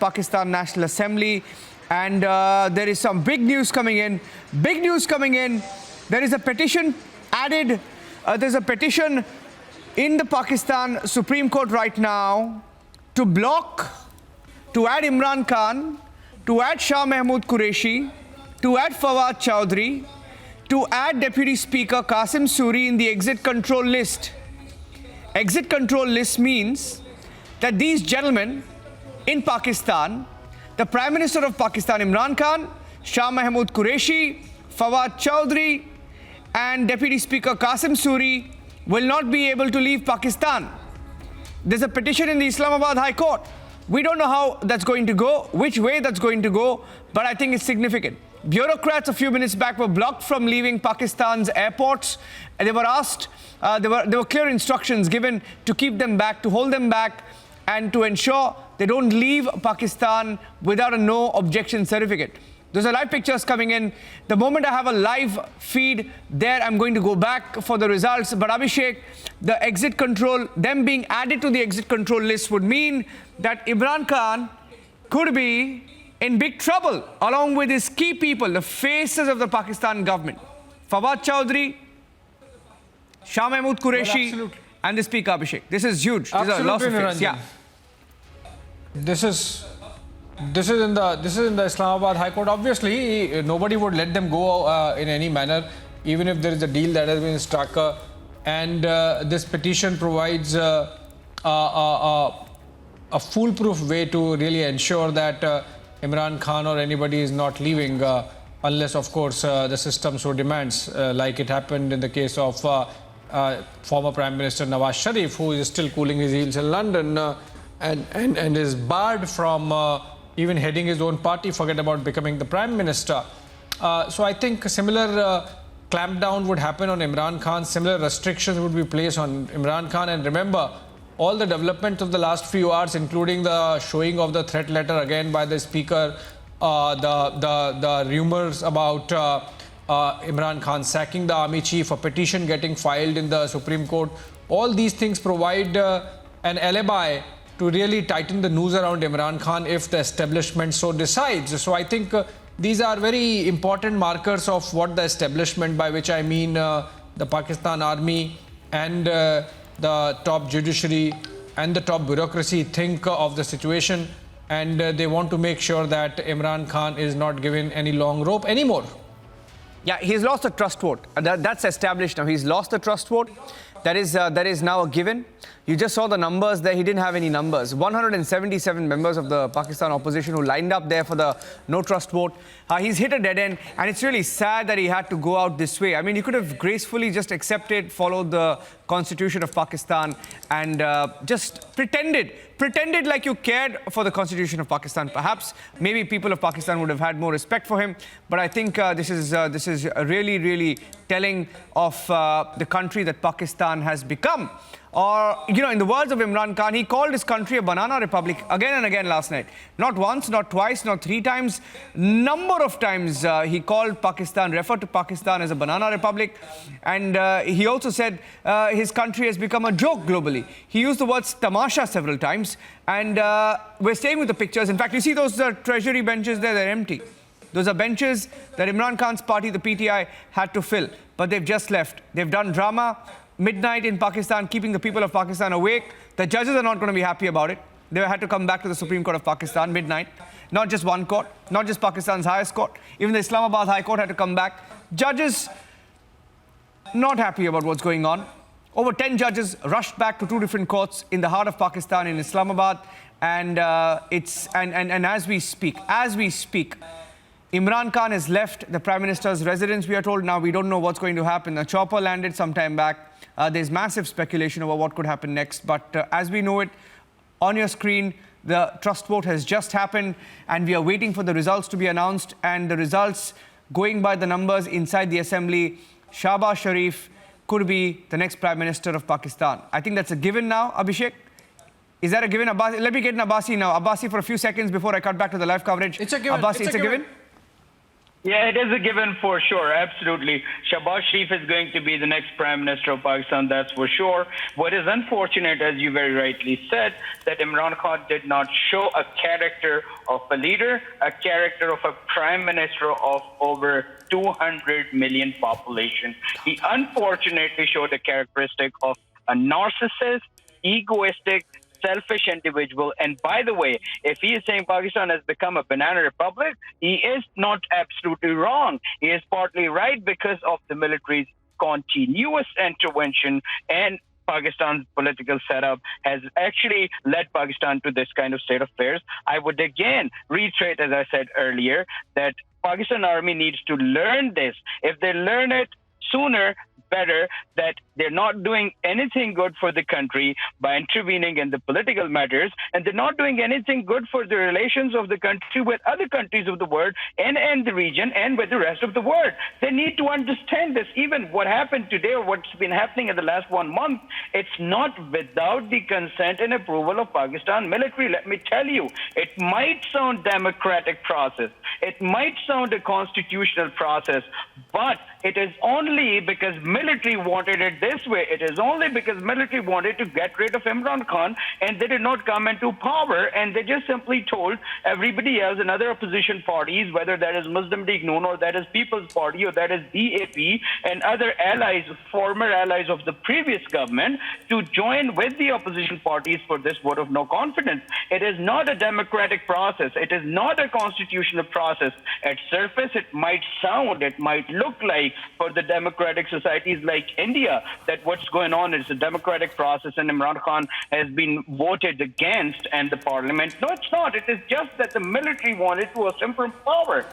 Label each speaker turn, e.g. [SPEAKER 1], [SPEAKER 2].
[SPEAKER 1] Pakistan National Assembly. And there is some big news coming in. Big news coming in. There is a petition added. There's a petition in the Pakistan Supreme Court right now to block, to add Imran Khan, to add Shah Mahmood Qureshi, to add Fawad Chaudhry, to add Deputy Speaker Qasim Suri in the exit control list. Exit control list means that these gentlemen in Pakistan, the Prime Minister of Pakistan Imran Khan, Shah Mahmood Qureshi, Fawad Chaudhry and Deputy Speaker Qasim Suri will not be able to leave Pakistan. There's a petition in the Islamabad High Court. We don't know how that's going to go, which way that's going to go, but I think it's significant. Bureaucrats a few minutes back were blocked from leaving Pakistan's airports. They were asked, there were clear instructions given to keep them back, to hold them back, and to ensure they don't leave Pakistan without a no objection certificate. Those are live pictures coming in. The moment I have a live feed there, I'm going to go back for the results. But Abhishek, the exit control, them being added to the exit control list would mean that Imran Khan could be in big trouble, along with his key people, the faces of the Pakistan government. Fawad Chaudhry, Shah Mahmood Qureshi, and the Speaker Abhishek. This is huge. These are lots of face. Yeah.
[SPEAKER 2] This is in the Islamabad High Court. Obviously, nobody would let them go in any manner, even if there is a deal that has been struck. And this petition provides a foolproof way to really ensure that Imran Khan or anybody is not leaving, unless, of course, the system so demands, like it happened in the case of former Prime Minister Nawaz Sharif, who is still cooling his heels in London and is barred from even heading his own party, forget about becoming the Prime Minister. So I think a similar clampdown would happen on Imran Khan, similar restrictions would be placed on Imran Khan. And remember, all the development of the last few hours, including the showing of the threat letter again by the Speaker, the rumors about Imran Khan sacking the army chief, a petition getting filed in the Supreme Court, all these things provide an alibi to really tighten the noose around Imran Khan if the establishment so decides. So I think these are very important markers of what the establishment, by which I mean the Pakistan army and the top judiciary and the top bureaucracy, think of the situation, and they want to make sure that Imran Khan is not given any long rope anymore.
[SPEAKER 1] Yeah, he's lost the trust vote. That's established now. He's lost the trust vote. That is now a given. You just saw the numbers there. He didn't have any numbers. 177 members of the Pakistan opposition who lined up there for the no trust vote. He's hit a dead end, and it's really sad that he had to go out this way. I mean, he could have gracefully just accepted, followed the Constitution of Pakistan, and just pretended like you cared for the Constitution of Pakistan. Perhaps, maybe people of Pakistan would have had more respect for him. But I think this is really, really telling of the country that Pakistan has become. Or, you know, in the words of Imran Khan, he called his country a banana republic again and again last night. Not once, not twice, not three times. Number of times he called Pakistan, referred to Pakistan as a banana republic. And he also said his country has become a joke globally. He used the words tamasha several times. And we're staying with the pictures. In fact, you see those treasury benches there, they're empty. Those are benches that Imran Khan's party, the PTI, had to fill. But they've just left. They've done drama. Midnight in Pakistan, keeping the people of Pakistan awake. The judges are not going to be happy about it. They had to come back to the Supreme Court of Pakistan midnight. Not just one court, not just Pakistan's highest court. Even the Islamabad High Court had to come back. Judges not happy about what's going on. Over 10 judges rushed back to two different courts in the heart of Pakistan in Islamabad. And as we speak, Imran Khan has left the Prime Minister's residence, we are told. Now we don't know what's going to happen. A chopper landed some time back. There's massive speculation over what could happen next. But as we know it, on your screen, the trust vote has just happened, and we are waiting for the results to be announced. And the results, going by the numbers inside the assembly, Shahbaz Sharif could be the next Prime Minister of Pakistan. I think that's a given now, Abhishek. Is that a given? Abbasi? Let me get an Abbasi now. Abbasi, for a few seconds before I cut back to the live coverage.
[SPEAKER 2] It's a given.
[SPEAKER 1] Abbasi, it's a given?
[SPEAKER 3] Yeah, it is a given for sure. Absolutely. Shahbaz Sharif is going to be the next Prime Minister of Pakistan, that's for sure. What is unfortunate, as you very rightly said, that Imran Khan did not show a character of a leader, a character of a Prime Minister of over 200 million population. He unfortunately showed a characteristic of a narcissist, egoistic, selfish individual. And by the way, if he is saying Pakistan has become a banana republic, he is not absolutely wrong. He is partly right because of the military's continuous intervention, and Pakistan's political setup has actually led Pakistan to this kind of state of affairs. I would again reiterate, as I said earlier, that Pakistan Army needs to learn this. If they learn it sooner, better, that they're not doing anything good for the country by intervening in the political matters, and they're not doing anything good for the relations of the country with other countries of the world and the region and with the rest of the world. They need to understand this. Even what happened today or what's been happening in the last 1 month, it's not without the consent and approval of Pakistan military. Let me tell you, it might sound democratic process, it might sound a constitutional process, but it is only because military wanted it this way. It is only because military wanted to get rid of Imran Khan, and they did not come into power, and they just simply told everybody else and other opposition parties, whether that is Muslim League Noon or that is People's Party or that is BAP and other allies, former allies of the previous government, to join with the opposition parties for this vote of no confidence. It is not a democratic process. It is not a constitutional process. At surface, it might sound, it might look like for the democratic societies like India that what's going on is a democratic process and Imran Khan has been voted against and the parliament. No, it's not. It is just that the military wanted to assume from power.